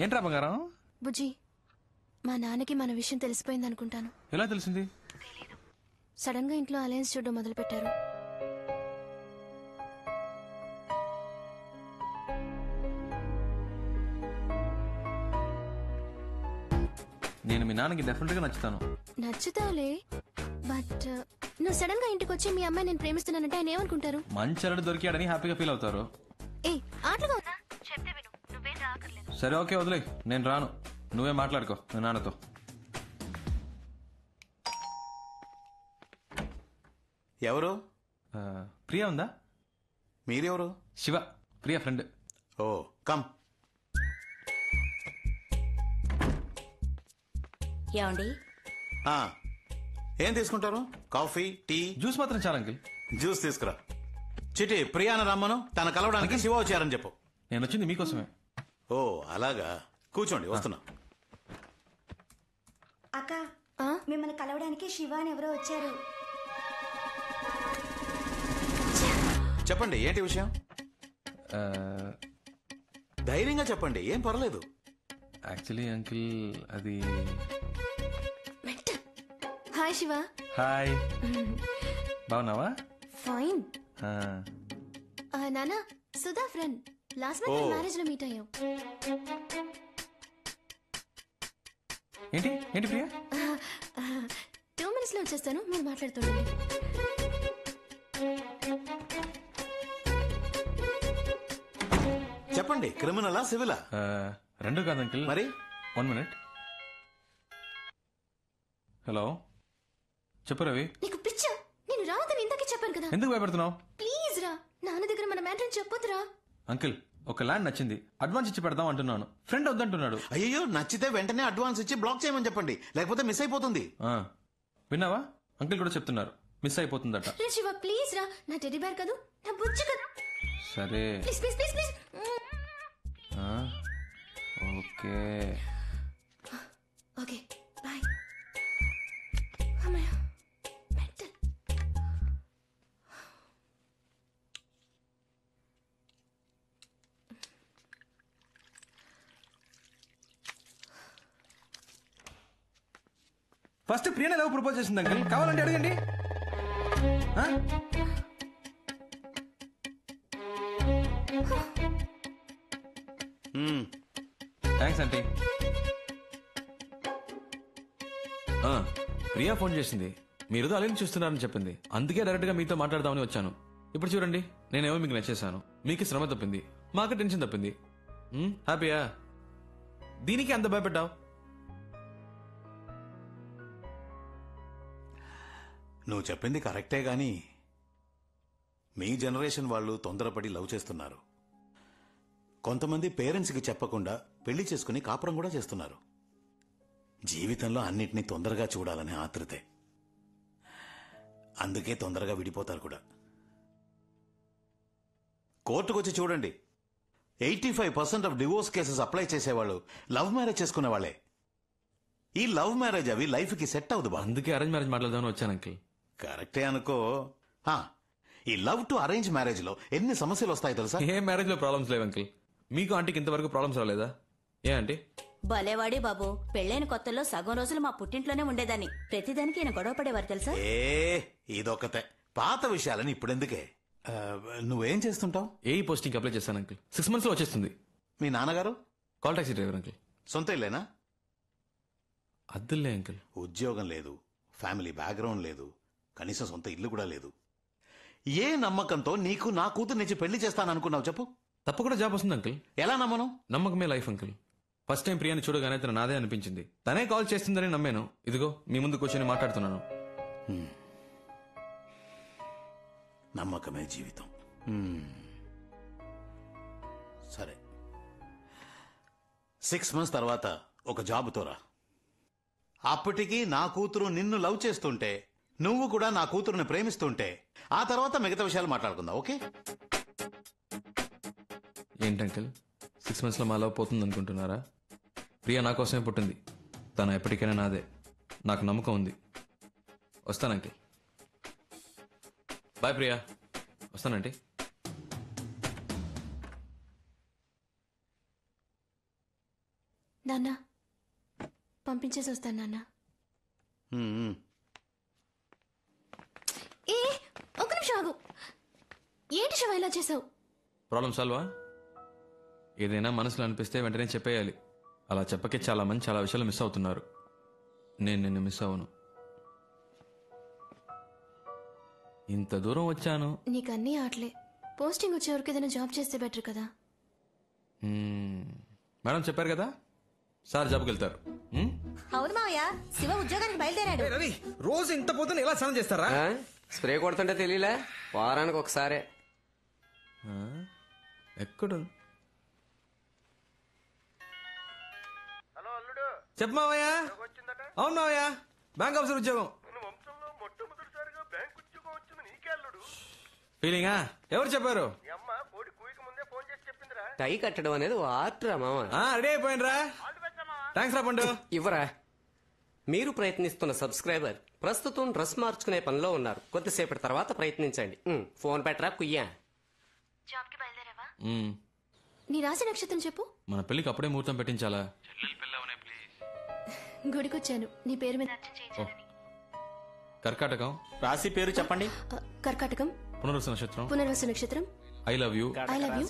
ఏంట్రా బంగారం? బుజ్జి, మా నాన్నకి మన విషయం తెలిసిపోయింది అనుకుంటాను. ఎలా తెలిసింది? సడన్ గా ఇంట్లో అలయన్స్ చూడడం మొదలు పెట్టారు. నేను మీ నాన్నకి డెఫినెట్ గా నచ్చుతాను. నచ్చుతావులే, బట్ నువ్వు సడన్ గా ఇంటికి వచ్చి మీ అమ్మాయి నేను ప్రేమిస్తున్నానంటే ఆయన ఏమనుకుంటారు? మంచి అల్లుడు దొరికాడని హ్యాపీగా ఫీల్ అవుతారు. ఏ ఆటలుగా ఉందా? చెప్తే విను, నువ్వేం రాకర్లేదు. సరే ఓకే వదిలే, నేను రాను. నువ్వే మాట్లాడుకో మీ నాన్నతో. ఎవరు? ప్రియా ఉందా? మీరెవరు? Shiva, Priya friend. Oh come. ఏమండి? ఏం తీసుకుంటారు? Coffee, tea? జ్యూస్ మాత్రం చాలా అంకిల్. జ్యూస్ తీసుకురా. చిటి ప్రియాన రమ్మను, తన కలవడానికి శివ వచ్చారని చెప్పు. నేను వచ్చింది మీకోసమే. ఓ అలాగా, కూర్చోండి వస్తున్నా. అక్క, మిమ్మల్ని కలవడానికి శివ అని ఎవరో వచ్చారు. చెప్పండి ఏంటి విషయం? ధైర్యంగా చెప్పండి, ఏం పర్లేదు. యాక్చువల్లీ అంకిల్ అది... హాయ్ శివ. హాయ్, బాగున్నావా? ఫైన్. నానా, Sudha friend. Last month marriage లో మీట్ అయ్యాం. ఏంటి ఏంటి ప్రియా? 2 minutes లో వచ్చేస్తాను, మీరు మాట్లాడుతుండండి. చెప్పండి, క్రిమినలా సివిలా? రెండు కాదు అంకిల్. మరి 1 minute. హలో, చెప్పు రవి. నీకు పిచ్చా? నేను రావద్దని ఇంతకీ చెప్పాను కదా. ఎందుకు భయపడుతున్నావు? ప్లీజ్ రా, నాన్న దగ్గర మన మ్యాటర్ చెప్పొద్దురా. అంకిల్, ఒక ల్యాండ్ నచ్చింది, అడ్వాన్స్ ఇచ్చి పెడదాం అంటున్నాను. ఫ్రెండ్ వద్దంటున్నాడు. అయ్యో, నచ్చితే వెంటనే అడ్వాన్స్ ఇచ్చి బ్లాక్ చేయమని చెప్పండి, లేకపోతే మిస్ అయిపోతుంది. విన్నావా? అంకిల్ కూడా చెప్తున్నారు, మిస్ అయిపోతుందట. రే శివ, ప్లీజ్ రా, నా టెడ్డీ బేర్ కదా, నా బుజ్జి కదా. సరే please please please please. Okay okay, bye. అమ్మయ్య, మెంటల్. ఫస్ట్ ప్రియనే లవ్ ప్రపోజ్ చేసింది అంకిల్, కావాలంటే అడగండి. Thanks aunty. ప్రియా ఫోన్ చేసింది, మీరు అలెన్ చూస్తున్నారని చెప్పింది. అందుకే డైరెక్ట్ గా మీతో మాట్లాడదామని వచ్చాను. ఇప్పుడు చూడండి, నేనేమో మీకు నచ్చేసాను, మీకు శ్రమ తప్పింది, మాకు టెన్షన్ తప్పింది. హ్యాపీయా? దీనికి అంత భయపడ్డావు? నువ్వు చెప్పింది కరెక్టే గాని మీ జనరేషన్ వాళ్ళు తొందరపడి లవ్ చేస్తున్నారు. కొంతమంది పేరెంట్స్కి చెప్పకుండా పెళ్లి చేసుకుని కాపురం కూడా చేస్తున్నారు. జీవితంలో అన్నిటినీ తొందరగా చూడాలనే ఆతృతే. అందుకే తొందరగా విడిపోతారు కూడా. కోర్టుకొచ్చి చూడండి, 85% ఆఫ్ డివోర్స్ కేసెస్ అప్లై చేసేవాళ్ళు లవ్ మ్యారేజ్ చేసుకునే వాళ్ళే. ఈ లవ్ మ్యారేజ్ అవి లైఫ్ కి సెట్ అవ్వదు. అందుకే అరేంజ్ మ్యారేజ్ మాట్లాడదామని వచ్చాను అంకిల్. కరెక్టే అనుకో. ఈ లవ్ టు అరేంజ్ మ్యారేజ్ లో ఎన్ని సమస్యలు వస్తాయో తెలుసా? ఏ మ్యారేజ్ లో ప్రాబ్లమ్స్ లేవు అంకిల్. మీకు ఆంటీకి ఇంతవరకు ప్రాబ్లమ్స్ రాలేదా? ఏ ఆంటీ? భలేవాడి బాబు, పెళ్ళైన కొత్తల్లో సగం రోజులు మా పుట్టింట్లోనే ఉండేదాన్ని. ప్రతిదానికి ఈయన గొడవ పడేవారు తెలుసా? ఇదొకతే. పాత విషయాలని ఇప్పుడెందుకే? నువ్వేం చేస్తుంటావు? ఏ పోస్టింగ్ అప్లై చేశాను అంకిల్, 6 months లో వచ్చేస్తుంది. మీ నాన్నగారు? Call taxi driver uncle. సొంత ఇల్లేనా? అద్దులే అంకిల్. ఉద్యోగం లేదు, ఫ్యామిలీ బ్యాక్గ్రౌండ్ లేదు, కనీసం సొంత ఇల్లు కూడా లేదు. ఏ నమ్మకంతో నీకు నా కూతురు నుంచి పెళ్లి చేస్తాననుకున్నావు చెప్పు? తప్పకుండా జాబ్ వస్తుంది అంకిల్. ఎలా నమ్మను? నమ్మకమే లైఫ్ అంకిల్. ఫస్ట్ టైం ప్రియాని చూడగానే తన నాదే అనిపించింది. తనే కాల్ చేస్తుందని నమ్మాను. ఇదిగో మీ ముందు కూర్చొని మాట్లాడుతున్నాను. నమ్మకమే జీవితం. సరే, 6 months తర్వాత ఒక జాబుతో రా. అప్పటికి నా కూతురు నిన్ను లవ్ చేస్తుంటే, నువ్వు కూడా నా కూతురుని ప్రేమిస్తుంటే, ఆ తర్వాత మిగతా విషయాలు మాట్లాడుకుందాం. ఓకే? ఏంటంకిల్, 6 months లో మా లవ్ పోతుంది అనుకుంటున్నారా? ప్రియా నా కోసమే పుట్టింది, తను ఎప్పటికైనా నాదే. నాకు నమ్మకం ఉంది. వస్తానంకిల్. బాయ్ ప్రియా. వస్తానంటీ. నాన్న పంపించేసి వస్తాను నాన్న. ఏ ఒక నిమిషం ఆగు. ఏంటి శివ ఇలా చేసావు? ప్రాబ్లం సాల్వా? ఏదైనా మనసులో అనిపిస్తే వెంటనే చెప్పేయాలి. అలా చెప్పకే చాలా మంది చాలా విషయాలు మిస్ అవుతున్నారు. నేను నిన్ను మిస్ అవ్వను. ఇంత దూరం వచ్చాను. నీకు అన్నీ ఆటలే. పోస్టింగ్ వచ్చే వరకు ఏదైనా జాబ్ చేస్తే బెటర్ కదా. మేడం చెప్పారు కదా, సార్ జాబ్కి వెళ్తారు. అవును మావయ్య, శివ ఉద్యోగానికి బయలుదేరాడు. రవి, రోజు ఇంత పొద్దున ఎలా స్నానం చేస్తారా? స్ప్రే కొడుతుంటే తెలియలే, వారానికి ఒకసారే. ఎక్కడ చెప్పు మావయ్య. అవును మావయ్య, బ్యాంక్ ఆఫీసర్ ఉద్యోగం. ఫీలింగా? ఎవరు చెప్పారు? టై కట్టడం అనేది ఆర్ట్రా మామ. రెడీ అయిపోయినరా? థ్యాంక్స్ రా పండు. ఇవ్వరా. మీరు ప్రయత్నిస్తున్న సబ్స్క్రైబర్ ప్రస్తుతం డ్రెస్ మార్చుకునే పనిలో ఉన్నారు. కొద్దిసేపటి తర్వాత ప్రయత్నించండి. ఫోన్ పెట్టరా కుయ్యా. జాబ్కి బయలుదేరావా? నీ రాశి నక్షత్రం చెప్పు. మన పెళ్లికి అప్పుడే ముహూర్తం పెట్టించాలా? గుడికొచ్చాను నీ పేరు మీద అర్చన చేయించాలని. కర్కాటకం. రాశి పేరు చెప్పండి. కర్కాటకం. పునర్వసు నక్షత్రం. పునర్వసు నక్షత్రం. I love you. I love you.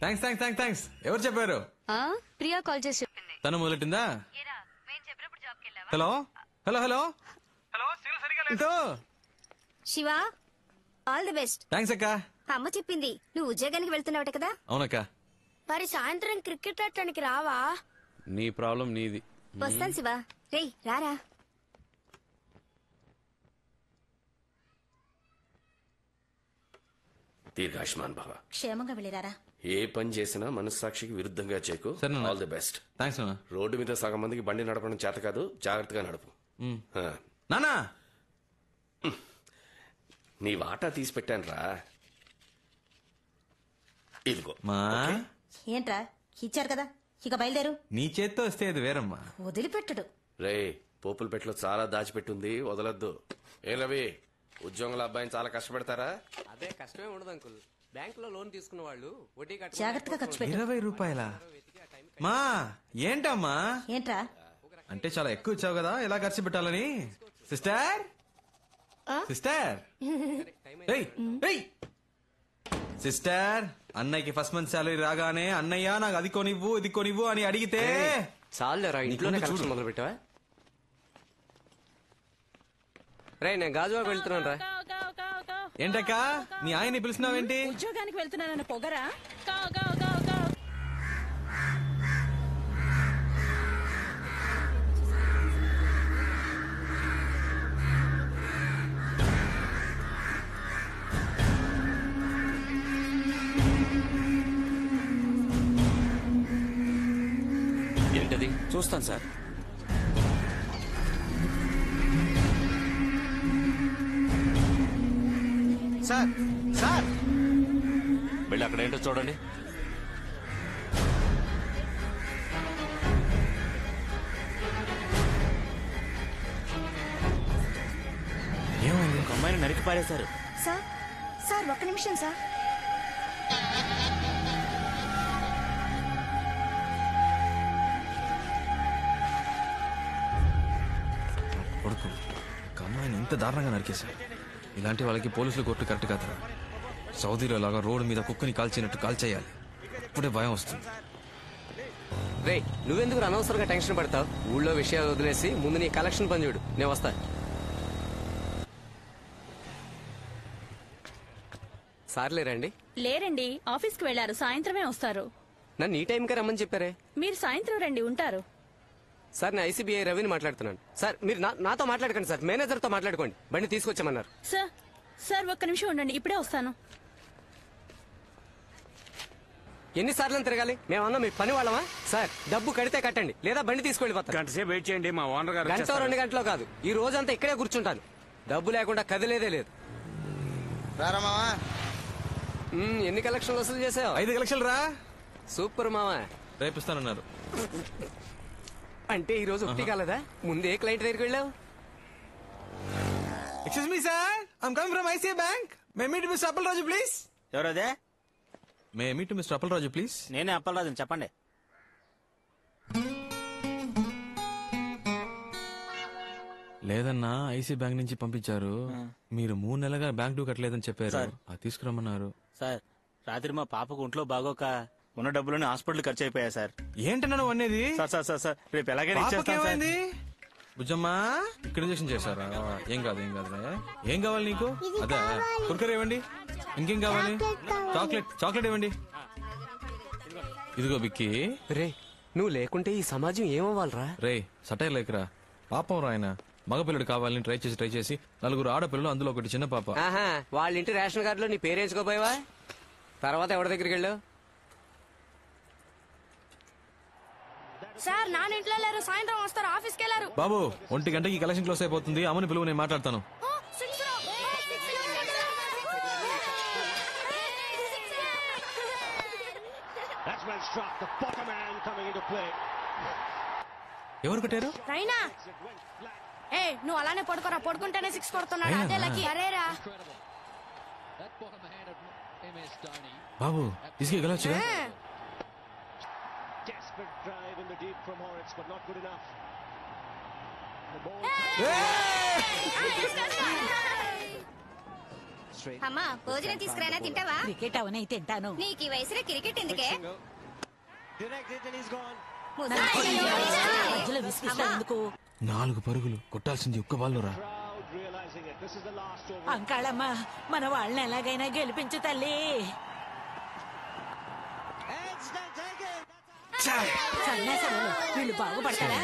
Thanks thanks thanks thanks. ఎవరు చెప్పారు? ప్రియా కాల్ చేసి చెప్పింది. తను మొదలెట్టిందా? Hello hello hello hello. Shiva, all the best. Thanks అక్క. అమ్మ చెప్పింది నువ్వు ఉద్యోగానికి వెళ్తున్నావట కదా. అవునక్క. మరి సాయంత్రం క్రికెట్ ఆడటానికి రావా? నీ ప్రాబ్లం నీది. వస్తాను శివ. రేయ్ రారా. దీర్ఘాయుష్మాన్ భవ. క్షేమంగా వెళ్ళిరారా. ఏ పని చేసినా మనస్సాక్షికి విరుద్ధంగా చేయకు. సరే నాన్న. All the best. థ్యాంక్స్ నాన్న. రోడ్డు మీద సగం మందికి బండి నడపడం చేత కాదు, జాగ్రత్తగా నడుపు. నానా, నీ వాటా తీసి పెట్టాను రా. ఇదిగో. మా ఏంట్రా ఇచ్చారు కదా, ఇక బయలుదేరు. నీ చేత్తో వస్తే అది వేరమ్మా. వదిలిపెట్టడు. రే, పోపుల పెట్లో చాలా దాచిపెట్టుంది, వదలొద్దు. ఏ రవి, ఉద్యోగుల అబ్బాయిని చాలా కష్టపెడతారా? అదే కష్టమే ఉండదు అంకుల్. బ్యాంక్ లో లోన్ తీసుకున్న వాళ్ళు వడ్డీ జాగ్రత్తగా ఖర్చు పెట్టు. 20 రూపాయల మా ఏంటమ్మా? ఏంట్రా? అంటే చాలా ఎక్కువ ఇచ్చావు కదా, ఎలా ఖర్చు పెట్టాలని. సిస్టర్ సిస్టర్ సిస్టర్, అన్నయ్యకి ఫస్ట్ మంత్ శాలరీ రాగానే అన్నయ్య నాకు అది కొనివ్వు ఇది కొనివ్వు అని అడిగితే చాలేరా, ఇంట్లోనే చూడు. కలెక్షన్ మొదలు పెట్టావా? రే, నేను గాజువాకు వెళ్తున్నాను రా. ఏంటక్క నీ ఆయన్ని పిలిచినావేంటి? ఉద్యోగానికి వెళ్తున్నానన్న పొగరా? ఏంటది? చూస్తాను సార్. సార్ సార్, వెళ్ళి అక్కడ ఏంటో చూడండి. ఏమైంది? ఒక అమ్మాయిని నరికి పారేశారు. సార్ సార్ ఒక్క నిమిషం సార్. కొడుకు ఒక అమ్మాయిని ఇంత దారుణంగా నరికేశాడు. ఇలాంటి వాళ్ళకి పోలీసులు కోర్టు కరెక్ట్ కాదురా. సౌదీలో లాగా రోడ్డు మీద కుక్కని కాల్చినట్టు కాల్చేయాలి. ఇప్పుడే భయం వస్తుంది. రే, నువ్వెందుకు అనవసరంగా టెన్షన్ పడతావు? ఊళ్ళో విషయాలు వదిలేసి ముందు నీ కలెక్షన్ పని చూడు. నేను వస్తా. సార్లే రండి. లేరండి, ఆఫీస్కి వెళ్లారు, సాయంత్రమే వస్తారు. నన్ను ఈ టైంకే రమ్మని చెప్పారే. మీరు సాయంత్రం రండి, ఉంటారు. సార్, నేను ఐసీబీఐ రవిని మాట్లాడుతున్నాను. సార్, మీరు నాతో మాట్లాడకండి సార్, మేనేజర్తో మాట్లాడుకోండి. బండి తీసుకొచ్చామన్నారు. సార్ సార్ ఒక్క నిమిషం ఉండండి, ఇప్పుడే వస్తాను. ఎన్నిసార్లు తిరగాలి? మేమన్నా మీ పని వాళ్ళమా? సార్, డబ్బు కడితే కట్టండి, లేదా బండి తీసుకెళ్ళిపోతాను. గంట సేపు వెయిట్ చేయండి, మా ఓనర్ గారు గంట వచ్చేస్తారు. 2 గంటలో కాదు, ఈ రోజంతా ఇక్కడే కూర్చుంటాను. డబ్బు లేకుండా కదిలేదే లేదు. ఎన్ని కలెక్షన్లు వసూలు చేసావు? 5 లక్షలు రా. సూపర్ మావా. రేపిస్తానన్నారు. అంటే ఈ రోజు ఒకటి కాలేదా? ముందే క్లయింట్ దగ్గరికి వెళ్ళావు. Excuse me sir, I'm coming from ICI bank. May meet mister Appal Raju please. ఎవరదే? May meet mister Appalaraju please. నేనే అప్పలరాజుని, చెప్పండి. లేదన్నా, ఐసీ బ్యాంక్ నుంచి పంపించారు. మీరు 3 నెలలుగా బ్యాంక్ డ్యూ కట్టలేదని చెప్పారు. అది తీసుకురమ్మన్నారు. సార్, రాత్రి మా పాపకు ఒంట్లో బాగోక ఉన్న డబ్బులని హాస్పిటల్ ఖర్చు అయిపోయా సార్. ఏంటన్నా నువ్వు అనేది? సార్ రేపు ఎలాగైనా ఇచ్చేస్తాను సార్. బుజ్జమ్మా, ఇక్కడ ఇంజక్షన్ చేశారా? ఏం కాదు ఏం కావాలి నీకు? అదే కుర్కర్ ఇవ్వండి. ఇంకేం కావాలి? చాక్లెట్ ఇవ్వండి. ఇదిగో బిక్కి. రే, నువ్వు లేకుంటే ఈ సమాజం ఏమవ్వాలరా? రే సటైర్ లేకరా, పాపం రా ఆయన. మగపిల్లడు కావాలని ట్రై చేసి 4 ఆడపిల్లలు, అందులో ఒకటి చిన్న పాప. ఆహా, వాళ్ళ ఇంటి రేషన్ కార్డులో నీ పేరు వేసుకోపోయావా? తర్వాత ఎవరి దగ్గరికి వెళ్ళావు? సార్ నాన్న ఇంట్లో లేరు, సాయంత్రం వస్తారు, ఆఫీస్కి వెళ్ళారు. బాబు 1 గంటకి కలెక్షన్ క్లోజ్ అయిపోతుంది. అమ్మని పిలువు, నేను మాట్లాడతాను. ఎవరు కట్టారు? రైనా, ఏ నువ్వు అలానే పడుకోరా, పడుకుంటేనే 6 కొడుతున్నాడు. అదే లక్కీ. అరేరా బాబు ఇసుకే గెలవచ్చుగా. అమ్మా, భోజనం తీసుకురానా, తింటావా? క్రికెట్ అవనే తింటాను. నీకు ఈ వయసులో క్రికెట్ ఎందుకే? మధ్యలో విసిగిస్తావు ఎందుకు? 4 పరుగులు కొట్టాల్సింది ఒక్క బాల్లోరా. అంకాళమ్మ, మన వాళ్ళని ఎలాగైనా గెలిపించు తల్లి. సన్యాసాలు వీళ్ళు బాగుపడతారా?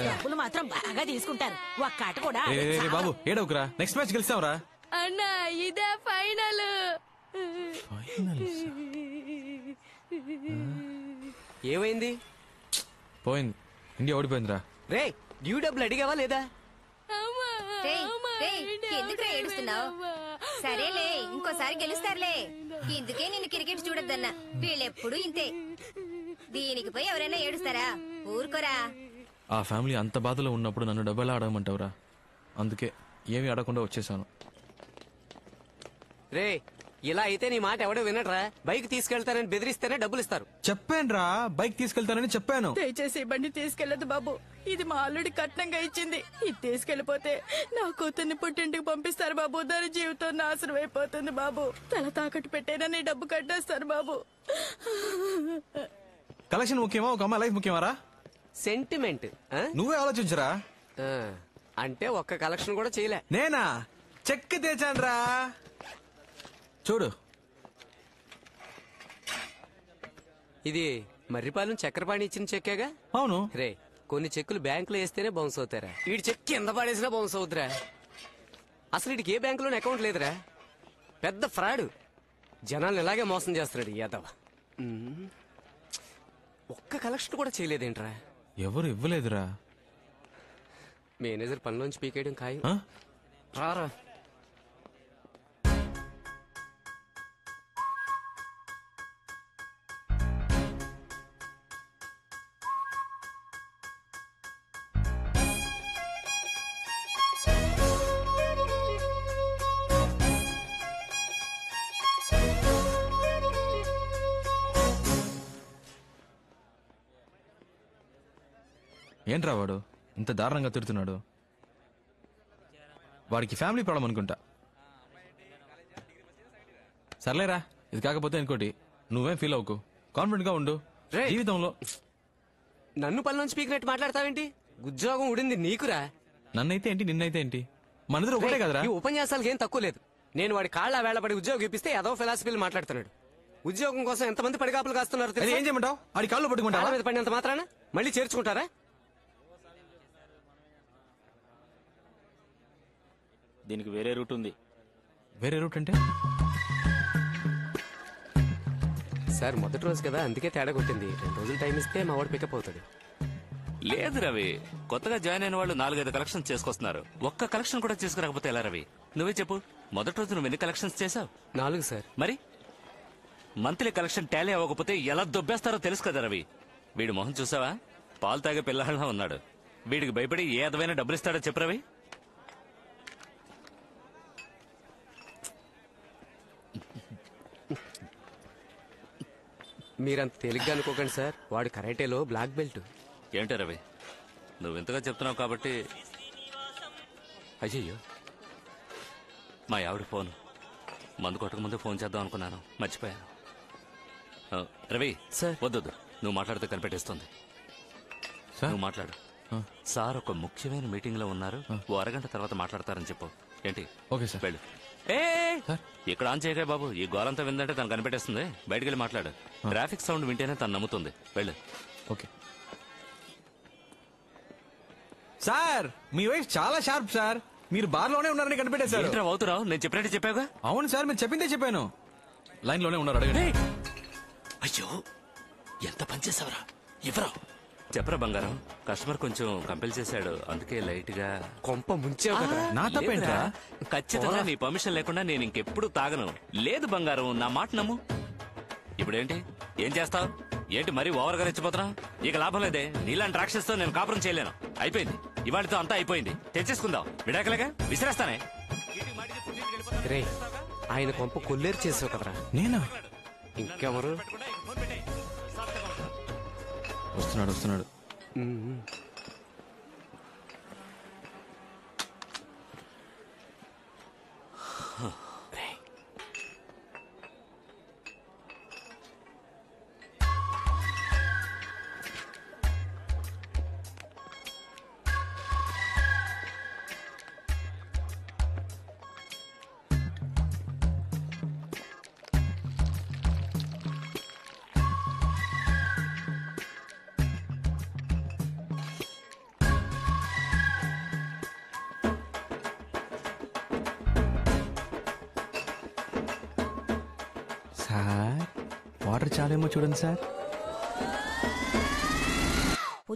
డబ్బులు మాత్రం బాగా తీసుకుంటారు. ఒక్క ఆట కూడా బాబు ఏడవకురా, నెక్స్ట్ మ్యాచ్ గెలిస్తావురా. అన్నా, ఇదే ఫైనల్. ఏమైంది? పోయింది, ఇండియా ఓడిపోయిందిరా. రే, డ్యూ డబ్బులు అడిగావా లేదా? ఎందుకు ఏడుస్తున్నావు? సరేలే, ఇంకోసారి గెలుస్తారులే. ఇందుకే నిన్ను క్రికెట్ చూడొద్దన్నా. వీళ్ళెప్పుడు ఇంతే. దీనికి పోయి ఎవరైనా ఏడుస్తారా? ఊరుకోరా. ఆ ఫ్యామిలీ అంత బాధలో ఉన్నప్పుడు నన్ను డబ్బులా అడగమంటావురా? అందుకే ఏమీ అడగకుండా వచ్చేసాను. రే, ఇలా అయితే నీ మాట ఎవడో వినట్రా. బైక్ తీసుకెళ్తానని బెదిరిస్తేనే డబ్బులు ఇస్తారు. చెప్పానురా, బైక్ తీసుకెళ్తానని చెప్పాను. దయచేసి ఈ బండి తీసుకెళ్లదు బాబు. ఇది మా అల్లుడి కట్నంగా ఇచ్చింది. ఇది తీసుకెళ్లిపోతే నా కూతుర్ని పుట్టింటికి పంపిస్తారు బాబు. దాని జీవితం నాశనం అయిపోతుంది బాబు. తల తాకట్టు పెట్టేనా నీ డబ్బు కట్టేస్తారు బాబు. కలెక్షన్ ముఖ్యమా, ఒక అమ్మాయి లైఫ్ ముఖ్యమారా? సెంటిమెంట్. నువ్వే ఆలోచించరా. అంటే ఒక్క కలెక్షన్ కూడా చేయలే. నేనా చెక్ తెచ్చానురా, చూడు. ఇది మర్రిపాలెం చక్రపాణి ఇచ్చిన చెక్కేగా? అవును. రే, కొన్ని చెక్కులు బ్యాంకులో వేస్తేనే బౌన్స్ అవుతారా? వీడి చెక్ కింద పడేసినా బౌన్స్ అవుతురా. అసలు వీడికి ఏ బ్యాంకులోనే అకౌంట్ లేదురా. పెద్ద ఫ్రాడ్. జనాలను ఇలాగే మోసం చేస్తున్నాడు యాదవ. ఒక్క కలెక్షన్ కూడా చేయలేదేంట్రా? ఎవరు ఇవ్వలేదురా. మేనేజర్ పనిలోంచి పీకేయడం ఖాయం. ఆ? రారా. ఏంట్రా వాడు ఇంత దారుణంగా తిడుతున్నాడు? వాడికి ఫ్యామిలీ ప్రాబ్లం అనుకుంటా. సర్లేరా, ఇది కాకపోతే ఇంకోటి. నువ్వేం ఫీల్ అవ్వకు, కాన్ఫిడెంట్ గా ఉండు. జీవితంలో నన్ను పనిలోంచి పీకినట్టు మాట్లాడతావేంటి? ఉద్యోగం ఉడింది నీకురా. నన్నైతే ఏంటి, నిన్నైతే ఏంటి, మనిద్దరు ఒకటే కదరా. ఈ ఉపన్యాసాలకి ఏం తక్కువ లేదు. నేను వాడి కాళ్ళ వేళపడి ఉద్యోగం ఇప్పిస్తే ఏదో ఫిలాసఫీలు మాట్లాడుతున్నాడు. ఉద్యోగం కోసం ఎంతమంది పడిగాపులు కాస్తున్నారు తెలుసా? ఏం చేయమంటావు? ఆడి కాళ్ళు పట్టుకుంటా మీద పడినంత మాత్రాన మళ్ళీ చేర్చుకుంటారా? దీనికి వేరే రూట్ ఉంది. వేరే రూట్ అంటే? సార్, మొదటి రోజు కదా, అందుకే తేడా కొట్టింది. 2 రోజులు టైం ఇస్తే మా వాడు పికప్ అవుతాడు. లేదు రవి, కొత్తగా జాయిన్ అయిన వాళ్ళు 4-5 కలెక్షన్స్ చేసుకొస్తున్నారు. ఒక్క కలెక్షన్ కూడా చేసుకురాకపోతే ఎలా రవి? నువ్వే చెప్పు, మొదటి రోజు నువ్వు ఎన్ని కలెక్షన్స్ చేసావు? 4 సార్. మరి మంత్లీ కలెక్షన్ టాలీ అవ్వకపోతే ఎలా దొబ్బేస్తారో తెలుసు కదా రవి. వీడి మొహం చూసావా? పాలు తాగే పిల్లలా ఉన్నాడు. వీడికి భయపడి ఏ అదవైనా డబ్బులు ఇస్తాడో చెప్పు రవి. మీరంత తేలిగ్గా అనుకోకండి సార్, వాడు కరాటేలో బ్లాక్ బెల్ట్. ఏంటి రవి, నువ్వు ఇంతగా చెప్తున్నావు కాబట్టి. అయ్యయ్యో, మా ఆవిడ ఫోన్. మందు కొట్టక ముందే ఫోన్ చేద్దాం అనుకున్నాను, మర్చిపోయాను. రవి సార్. వద్దొద్దు, నువ్వు మాట్లాడితే కనిపెట్టేస్తుంది. సార్ నువ్వు మాట్లాడు. సార్ ఒక ముఖ్యమైన మీటింగ్ లో ఉన్నారు, ఓ అరగంట తర్వాత మాట్లాడతారని చెప్పు. ఏంటి? Okay sir. వెళ్ళు. ఏ ఇక్కడ ఆన్ చేయగా బాబు, ఈ గోలంతా విందంటే తను కనిపెట్టేస్తుంది. బయటికి వెళ్ళి మాట్లాడు. ట్రాఫిక్ సౌండ్ వింటేనే తను నమ్ముతుంది. వెళ్ళు. ఓకే సార్, మీ వైఫ్ చాలా షార్ప్ సార్. మీరు బార్ లోనే ఉన్నారని కనిపెట్టేశారు. ఏంట్రా అవుతున్నావు? నేను చెప్పినట్టు చెప్పావుగా. అవును సార్, మీరు చెప్పిందే చెప్పాను. లైన్ లోనే ఉన్నారు, అడగండి. అయ్యో, ఎంత పనిచేసావరా? ఇవ్వరా? చెప్పరా బంగారం. కస్టమర్ కొంచెం కంపెల్ చేశాడు, అందుకే లైట్ గా. కొంప ముంచావు కదా. నా తప్పేంట్రా? ఖచ్చితంగా నీ పర్మిషన్ లేకుండా నేను ఇంకెప్పుడు తాగను. లేదు బంగారం, నా మాట నమ్ము. ఇప్పుడేంటి? ఏం చేస్తావు? ఏంటి మరీ ఓవర్గా రెచ్చిపోతున్నావు? ఇక లాభం లేదే, నీలాంటి రాక్షసుతో నేను కాపురం చేయలేను. అయిపోయింది, ఇవాళతో అంతా అయిపోయింది. తెచ్చేసుకుందాం, విడాకలేగా విసిరేస్తానే. రే, ఆయన కొంప కొల్లేరు చేసావు కదరా. నేనా? ఇంకెవరు? వస్తున్నాడు వస్తున్నాడు. సార్ వాటర్ చాలేమో చూడండి సార్.